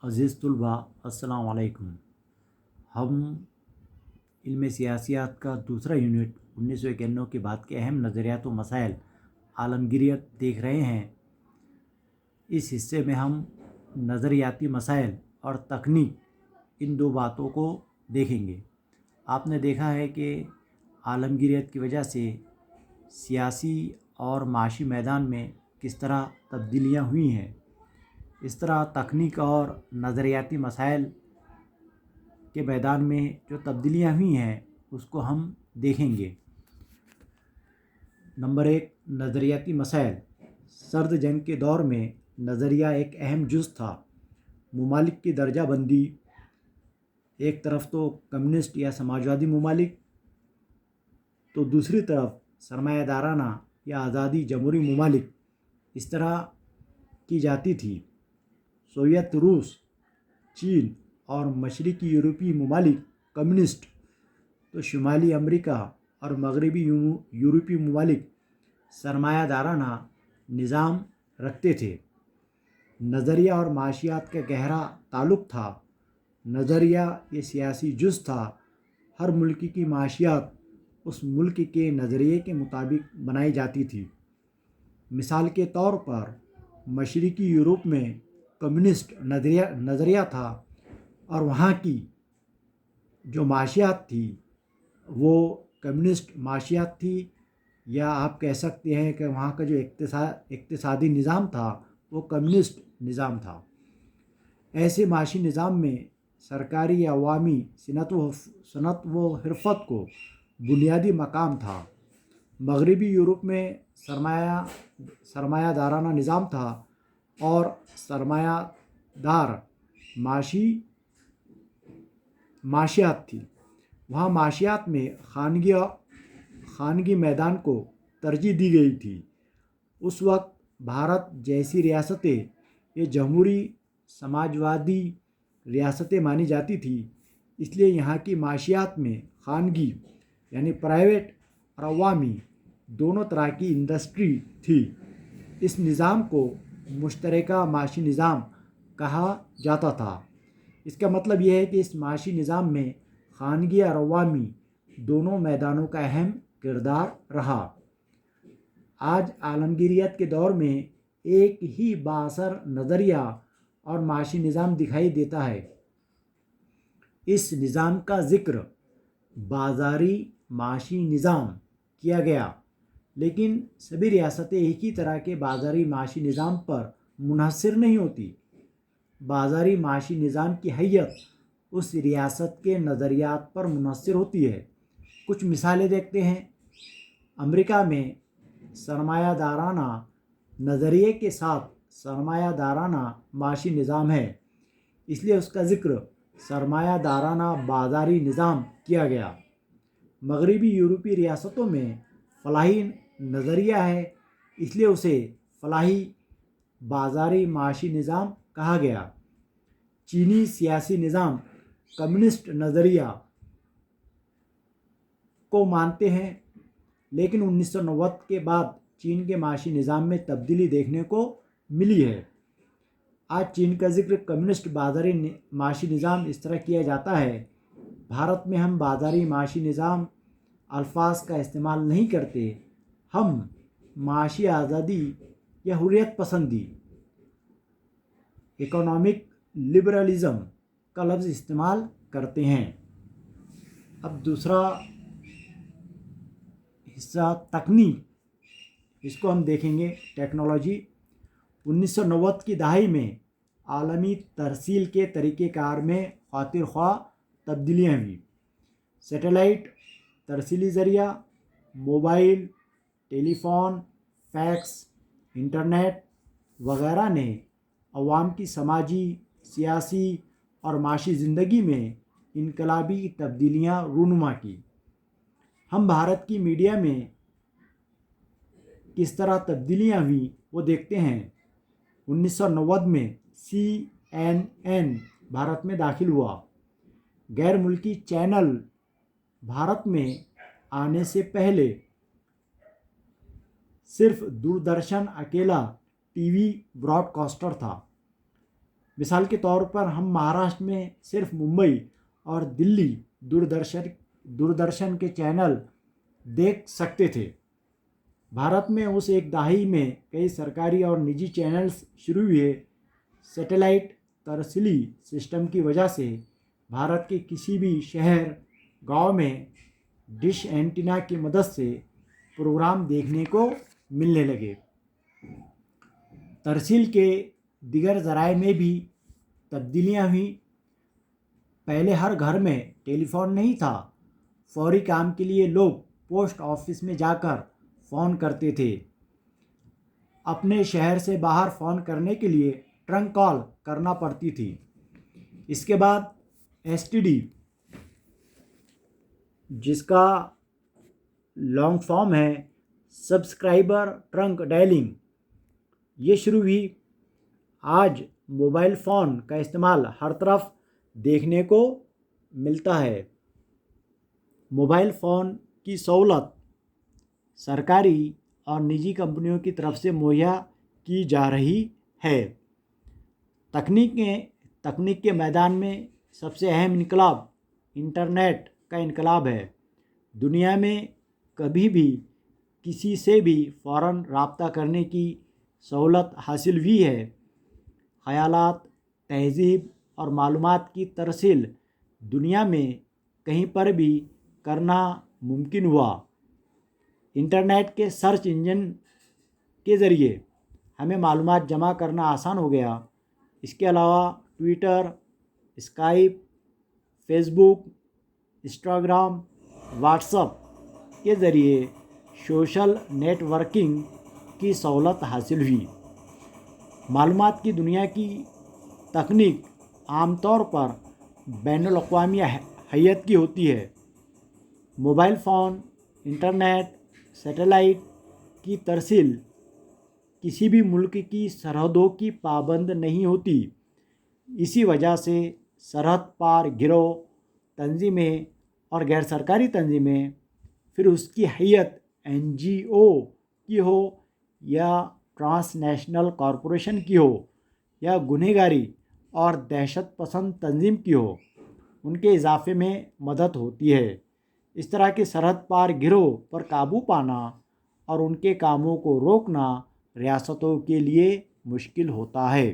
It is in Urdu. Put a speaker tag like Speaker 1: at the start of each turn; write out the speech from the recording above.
Speaker 1: عزیز طلباء السلام علیکم۔ ہم علم سیاسیات کا دوسرا یونٹ 1991 کے بعد کے اہم نظریات و مسائل عالمگیریت دیکھ رہے ہیں۔ اس حصے میں ہم نظریاتی مسائل اور تکنیک ان دو باتوں کو دیکھیں گے۔ آپ نے دیکھا ہے کہ عالمگیریت کی وجہ سے سیاسی اور معاشی میدان میں کس طرح تبدیلیاں ہوئی ہیں، اس طرح تکنیک اور نظریاتی مسائل کے میدان میں جو تبدیلیاں ہوئی ہیں اس کو ہم دیکھیں گے۔ نمبر 1، نظریاتی مسائل۔ سرد جنگ کے دور میں نظریہ ایک اہم جز تھا۔ ممالک کی درجہ بندی، ایک طرف تو کمیونسٹ یا سماجوادی ممالک، تو دوسری طرف سرمایہ دارانہ یا آزادی جمہوری ممالک، اس طرح کی جاتی تھی۔ سوویت روس، چین اور مشرقی یورپی ممالک کمیونسٹ، تو شمالی امریکہ اور مغربی یورپی ممالک سرمایہ دارانہ نظام رکھتے تھے۔ نظریہ اور معاشیات کا گہرا تعلق تھا۔ نظریہ یہ سیاسی جز تھا۔ ہر ملک کی معاشیات اس ملک کے نظریے کے مطابق بنائی جاتی تھی۔ مثال کے طور پر مشرقی یورپ میں کمیونسٹ نظریہ تھا اور وہاں کی جو معاشیات تھی وہ کمیونسٹ معاشیات تھی، یا آپ کہہ سکتے ہیں کہ وہاں کا جو اقتصادی نظام تھا وہ کمیونسٹ نظام تھا۔ ایسے معاشی نظام میں سرکاری یا عوامی صنعت و حرفت کو بنیادی مقام تھا۔ مغربی یورپ میں سرمایہ دارانہ نظام تھا اور سرمایہ دار معاشیات تھی۔ وہاں معاشیات میں خانگی میدان کو ترجیح دی گئی تھی۔ اس وقت بھارت جیسی ریاستیں یہ جمہوری سماجوادی ریاستیں مانی جاتی تھی، اس لیے یہاں کی معاشیات میں خانگی یعنی پرائیویٹ اور عوامی دونوں طرح کی انڈسٹری تھی۔ اس نظام کو مشترکہ معاشی نظام کہا جاتا تھا۔ اس کا مطلب یہ ہے کہ اس معاشی نظام میں خانگی اور عوامی دونوں میدانوں کا اہم کردار رہا۔ آج عالمگیریت کے دور میں ایک ہی بااثر نظریہ اور معاشی نظام دکھائی دیتا ہے۔ اس نظام کا ذکر بازاری معاشی نظام کیا گیا، لیکن سبھی ریاستیں ایک ہی طرح کے بازاری معاشی نظام پر منحصر نہیں ہوتی۔ بازاری معاشی نظام کی حیت اس ریاست کے نظریات پر منحصر ہوتی ہے۔ کچھ مثالیں دیکھتے ہیں۔ امریکہ میں سرمایہ دارانہ نظریے کے ساتھ سرمایہ دارانہ معاشی نظام ہے، اس لیے اس کا ذکر سرمایہ دارانہ بازاری نظام کیا گیا۔ مغربی یورپی ریاستوں میں فلاحی نظریہ ہے، اس لیے اسے فلاحی بازاری معاشی نظام کہا گیا۔ چینی سیاسی نظام کمیونسٹ نظریہ کو مانتے ہیں، لیکن 1990 کے بعد چین کے معاشی نظام میں تبدیلی دیکھنے کو ملی ہے۔ آج چین کا ذکر کمیونسٹ بازاری معاشی نظام اس طرح کیا جاتا ہے۔ بھارت میں ہم بازاری معاشی نظام الفاظ کا استعمال نہیں کرتے، ہم معاشی آزادی یا حریت پسندی اکنامک لبرلزم کا لفظ استعمال کرتے ہیں۔ اب دوسرا حصہ تکنیک، اس کو ہم دیکھیں گے، ٹیکنالوجی۔ 1990 کی دہائی میں عالمی ترسیل کے طریقہ کار میں خاطر خواہ تبدیلیاں ہوئیں۔ سیٹلائٹ ترسیلی ذریعہ، موبائل، ٹیلی فون، فیکس، انٹرنیٹ وغیرہ نے عوام کی سماجی، سیاسی اور معاشی زندگی میں انقلابی تبدیلیاں رونما کی۔ ہم بھارت کی میڈیا میں کس طرح تبدیلیاں ہوئیں وہ دیکھتے ہیں۔ 1990 میں CNN بھارت میں داخل ہوا۔ غیر ملکی چینل بھارت میں آنے سے پہلے صرف دوردرشن اکیلا ٹی وی براڈ کاسٹر تھا۔ مثال کے طور پر ہم مہاراشٹر میں صرف ممبئی اور دلی دوردرشن کے چینل دیکھ سکتے تھے۔ بھارت میں اس ایک دہائی میں کئی سرکاری اور نجی چینلز شروع ہوئے۔ سیٹلائٹ ترسیلی سسٹم کی وجہ سے بھارت کے کسی بھی شہر گاؤں میں ڈش اینٹینا کی مدد سے پروگرام دیکھنے کو ملنے لگے۔ ترسیل کے دیگر ذرائع میں بھی تبدیلیاں ہوئیں۔ پہلے ہر گھر میں ٹیلی فون نہیں تھا۔ فوری کام کے لیے لوگ پوسٹ آفس میں جا کر فون کرتے تھے۔ اپنے شہر سے باہر فون کرنے کے لیے ٹرنک کال کرنا پڑتی تھی۔ اس کے بعد ایس ٹی ڈی، جس کا لانگ فارم ہے سبسکرائبر ٹرنک ڈائلنگ، یہ شروع ہوئی۔ آج موبائل فون کا استعمال ہر طرف دیکھنے کو ملتا ہے۔ موبائل فون کی سہولت سرکاری اور نجی کمپنیوں کی طرف سے مہیا کی جا رہی ہے۔ تکنیک کے میدان میں سب سے اہم انقلاب انٹرنیٹ کا انقلاب ہے۔ دنیا میں کبھی بھی کسی سے بھی فوراً رابطہ کرنے کی سہولت حاصل ہوئی ہے۔ خیالات، تہذیب اور معلومات کی ترسیل دنیا میں کہیں پر بھی کرنا ممکن ہوا۔ انٹرنیٹ کے سرچ انجن کے ذریعے ہمیں معلومات جمع کرنا آسان ہو گیا۔ اس کے علاوہ ٹویٹر، اسکائپ، فیس بک، انسٹاگرام، واٹس ایپ کے ذریعے سوشل نیٹ ورکنگ کی سہولت حاصل ہوئی۔ معلومات کی دنیا کی تکنیک عام طور پر بین الاقوامی حیت کی ہوتی ہے۔ موبائل فون، انٹرنیٹ، سیٹلائٹ کی ترسیل کسی بھی ملک کی سرحدوں کی پابند نہیں ہوتی۔ اسی وجہ سے سرحد پار گروہ، تنظیمیں اور غیر سرکاری تنظیمیں، پھر اس کی حیت NGO کی ہو یا ٹرانس نیشنل کارپوریشن کی ہو یا گنہگاری اور دہشت پسند تنظیم کی ہو، ان کے اضافے میں مدد ہوتی ہے۔ اس طرح کے سرحد پار گروہ پر قابو پانا اور ان کے کاموں کو روکنا ریاستوں کے لیے مشکل ہوتا ہے۔